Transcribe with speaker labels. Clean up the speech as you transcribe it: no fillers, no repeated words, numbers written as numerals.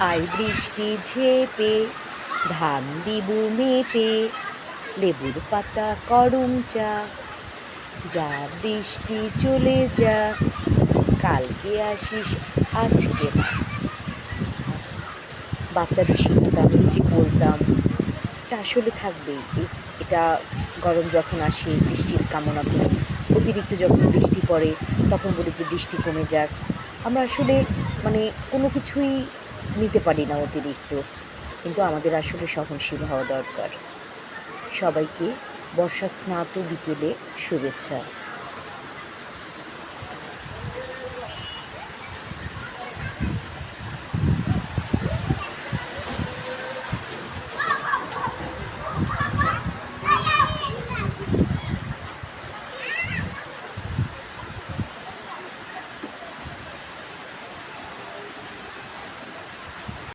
Speaker 1: I বৃষ্টি ঝেপে ধান দিবু মেপে, লেবুর পাতা করুম চা, যা বৃষ্টি চলে যা, কালকে আসিস আজকে না। বাচ্চাদের শিখাতাম, নিজে বলতাম, এটা আসলে থাকবেই। এটা গরম যখন আসে বৃষ্টির কামনা করি, অতিরিক্ত যখন বৃষ্টি পড়ে তখন বলি যে বৃষ্টি কমে যাক। আমরা আসলে মানে কোনো কিছুই নিতে পারি না অতিরিক্ত, কিন্তু আমাদের আসলে সহনশীল হওয়া দরকার। সবাইকে বর্ষা স্নাত বিকেলে শুভেচ্ছা।